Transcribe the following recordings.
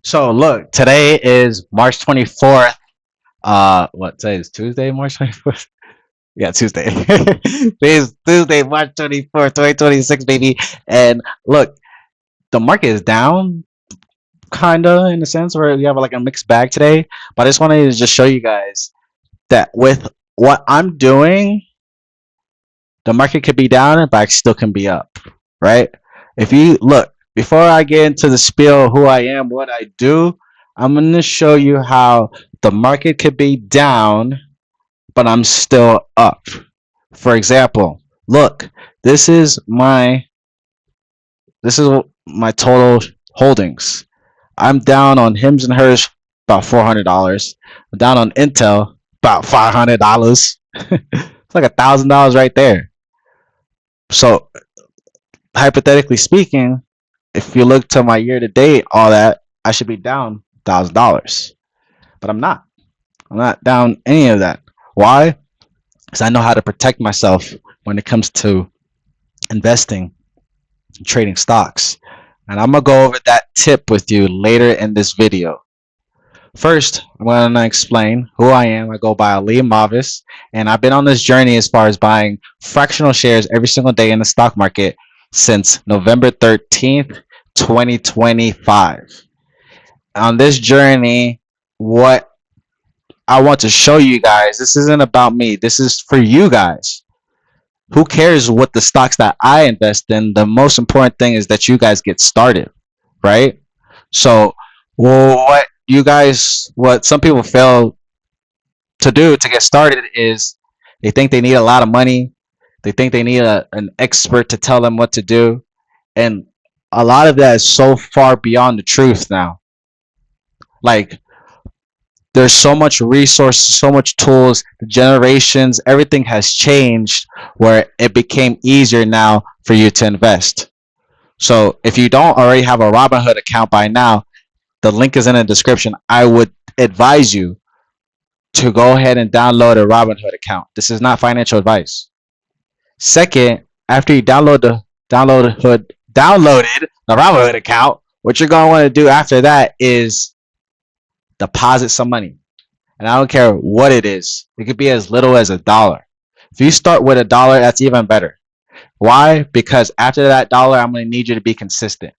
So look, today is March 24th. What today is Tuesday, March 24th? Yeah, Tuesday. Today is Tuesday, March 24th, 2026, baby. And look, the market is down, kinda in a sense where we have like a mixed bag today. But I just wanted to just show you guys that with what I'm doing, the market could be down, but I still can be up, right? If you look, before I get into the spiel of who I am, what I do, I'm going to show you how the market could be down, but I'm still up. For example, look, this is my this is my total holdings. I'm down on Hims and Hers about $400. I'm down on Intel about $500. It's like $1,000 right there. So hypothetically speaking, if you look to my year to date, all that, I should be down $1,000. But I'm not. I'm not down any of that. Why? Because I know how to protect myself when it comes to investing and trading stocks. And I'm gonna go over that tip with you later in this video. First, I'm gonna explain who I am. I go by Ali Mavis, and I've been on this journey as far as buying fractional shares every single day in the stock market since November 13th, 2025. On this journey, what I want to show you guys, this isn't about me. This is for you guys. Who cares what the stocks that I invest in? The most important thing is that you guys get started, right? So, what some people fail to do to get started is they think they need a lot of money. They think they need an expert to tell them what to do. And a lot of that is so far beyond the truth now. Like, there's so much resources, so much tools, the generations, everything has changed where it became easier now for you to invest. So if you don't already have a Robinhood account by now, the link is in the description. I would advise you to go ahead and download a Robinhood account. This is not financial advice. Second, after you downloaded the Robinhood account, what you're going to want to do after that is deposit some money. And I don't care what it is. It could be as little as $1. If you start with $1, that's even better. Why? Because after that dollar, I'm going to need you to be consistent.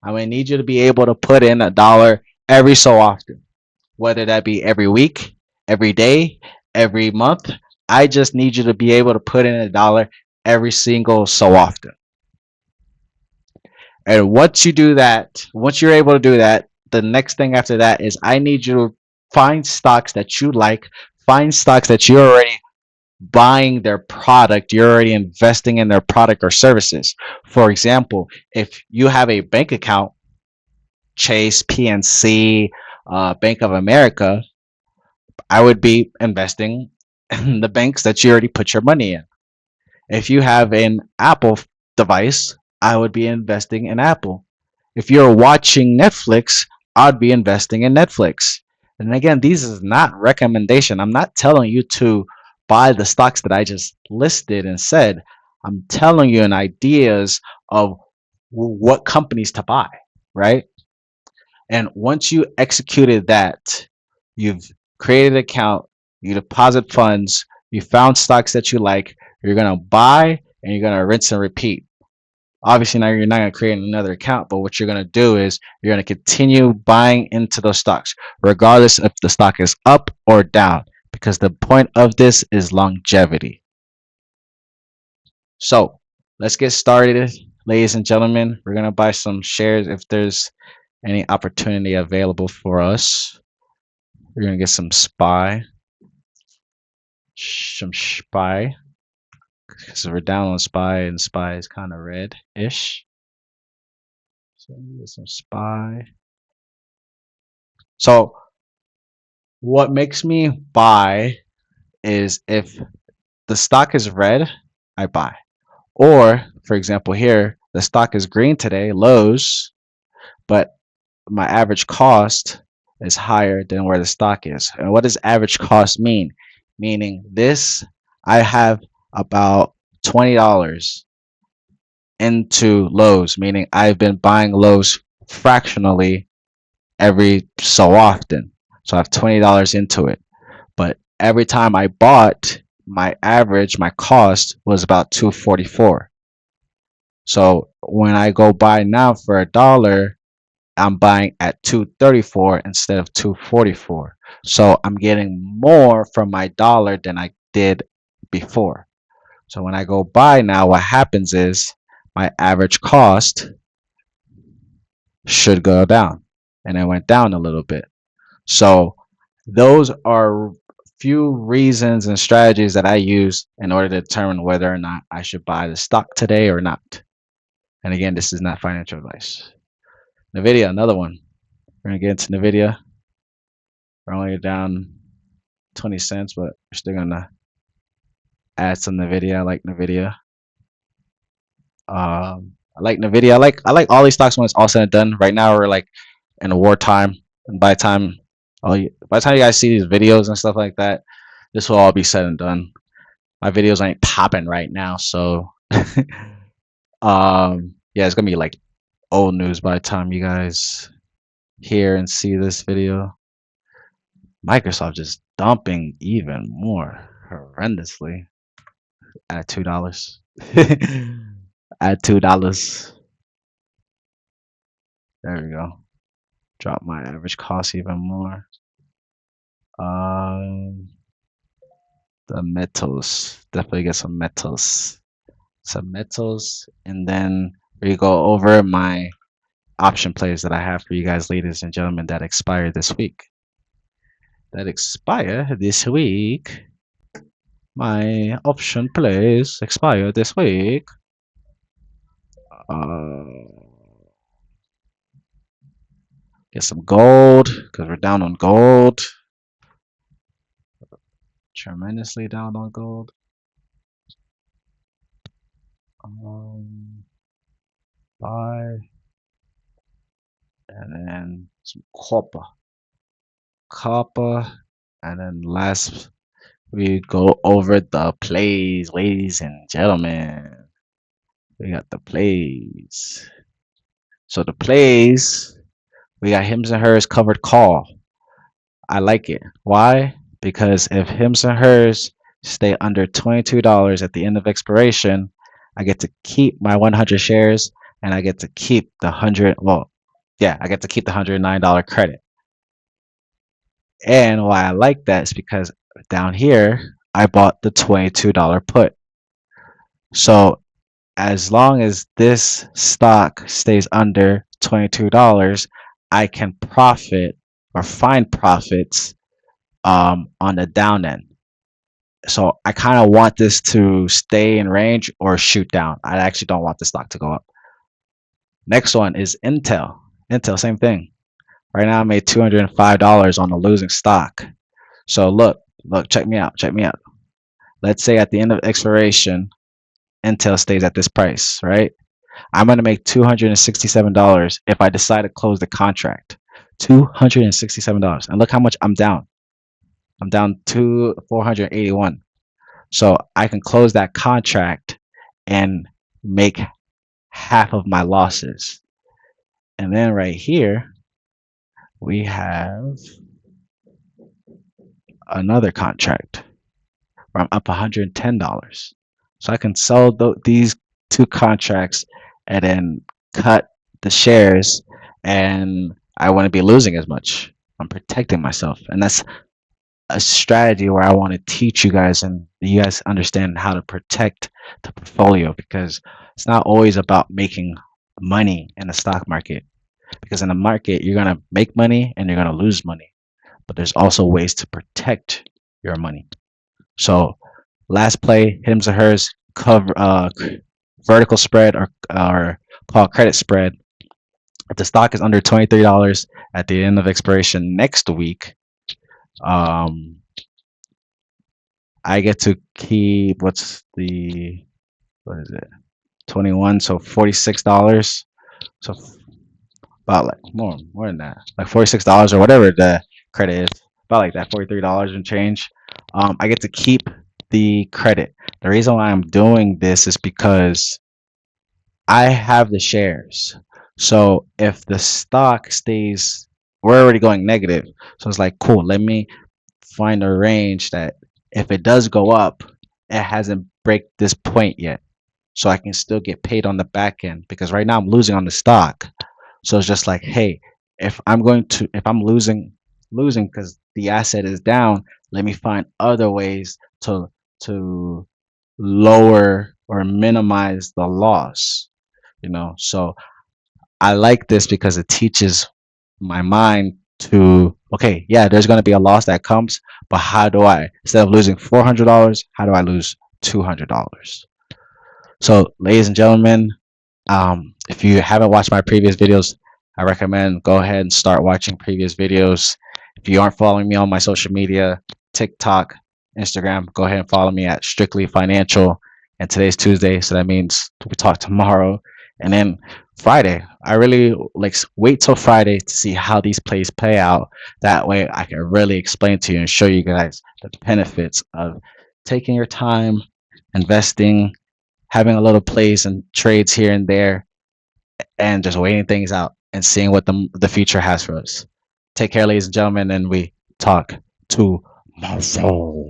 I'm going to need you to be able to put in $1 every so often, whether that be every week, every day, every month. I just need you to be able to put in $1 every single so often. And once you're able to do that, the next thing after that is I need you to find stocks that you like, find stocks that you're already buying their product, you're already investing in their product or services. For example, if you have a bank account, Chase, PNC, Bank of America, I would be investing in the banks that you already put your money in. If you have an Apple device, I would be investing in Apple. If you're watching Netflix, I'd be investing in Netflix. And again, these is not recommendation. I'm not telling you to buy the stocks that I just listed and said. I'm telling you an ideas of what companies to buy, right? And once you executed that, you've created an account, you deposit funds, you found stocks that you like, you're gonna buy and you're gonna rinse and repeat. Obviously, now you're not gonna create another account, but what you're gonna do is you're gonna continue buying into those stocks, regardless if the stock is up or down, because the point of this is longevity. So let's get started, ladies and gentlemen. We're gonna buy some shares if there's any opportunity available for us. We're gonna get some spy, because we're down on spy, and spy is kind of red-ish. So get some spy. So what makes me buy is if the stock is red, I buy. Or, for example, here the stock is green today, lows, but my average cost is higher than where the stock is. And what does average cost mean? Meaning this, I have about $20 into lows, meaning I've been buying lows fractionally every so often. So I have $20 into it. But every time I bought, my cost was about 244. So when I go buy now for $1, I'm buying at 234 instead of 244. So I'm getting more from my dollar than I did before. So when I go buy now, what happens is my average cost should go down. And it went down a little bit. So those are few reasons and strategies that I use in order to determine whether or not I should buy the stock today or not. And again, this is not financial advice. NVIDIA, another one. We're gonna get into NVIDIA. We're only down 20 cents, but we're still gonna add some NVIDIA. I like NVIDIA. I like NVIDIA. I like all these stocks when it's all said and done. Right now we're like in a wartime, and by the time you guys see these videos and stuff like that, this will all be said and done. My videos ain't popping right now, so yeah, it's gonna be like old news by the time you guys hear and see this video. Microsoft just dumping even more horrendously at $2. At $2. There we go. Drop my average cost even more. Um, the metals. Definitely get some metals. Some metals, and then we go over my option plays that I have for you guys, ladies and gentlemen, that expire this week. That expire this week. My option plays expire this week. Uh, get some gold because we're down on gold. Tremendously down on gold. Buy and then some copper. Copper, and then last we go over the plays, ladies and gentlemen. We got the plays. So the plays, we got hims and hers covered call. I like it. Why? Because if hims and hers stay under $22 at the end of expiration, I get to keep my 100 shares and I get to keep the 100, well, yeah, I get to keep the $109 credit. And why I like that is because down here, I bought the $22 put. So as long as this stock stays under $22, I can profit or find profits on the down end. So I kind of want this to stay in range or shoot down. I actually don't want the stock to go up. Next one is Intel. Intel, same thing. Right now I made $205 on a losing stock. So look, check me out, check me out. Let's say at the end of expiration, Intel stays at this price, right? I'm gonna make $267 if I decide to close the contract. $267. And look how much I'm down. I'm down to 481. So I can close that contract and make half of my losses. And then right here, we have another contract where I'm up $110. So I can sell these two contracts and then cut the shares, and I wouldn't be losing as much. I'm protecting myself. And that's a strategy where I want to teach you guys and you guys understand how to protect the portfolio, because it's not always about making money in the stock market, because in the market you're going to make money and you're going to lose money, but there's also ways to protect your money. So last play, hims or hers, cover vertical spread or call credit spread. If the stock is under $23 at the end of expiration next week, I get to keep what is it? 21, so $46. So about like more than that. Like $46 or whatever the credit is. About like that, $43 and change. I get to keep the credit. The reason why I'm doing this is because I have the shares. So if the stock stays we're already going negative. So it's like, cool, let me find a range that if it does go up, it hasn't break this point yet. So I can still get paid on the back end because right now I'm losing on the stock. So it's just like, hey, if I'm losing because the asset is down, let me find other ways to lower or minimize the loss, So I like this because it teaches my mind to, okay, yeah, there's going to be a loss that comes, but how do I, instead of losing $400, how do I lose $200? So, ladies and gentlemen, if you haven't watched my previous videos, I recommend go ahead and start watching previous videos. If you aren't following me on my social media, TikTok, Instagram, go ahead and follow me at Strictly Financial. And today's Tuesday, so that means we talk tomorrow. And then Friday, I really like wait till Friday to see how these plays play out. That way, I can really explain to you and show you guys the benefits of taking your time, investing, having a little plays and trades here and there, and just waiting things out and seeing what the future has for us. Take care, ladies and gentlemen, and we talk tomorrow.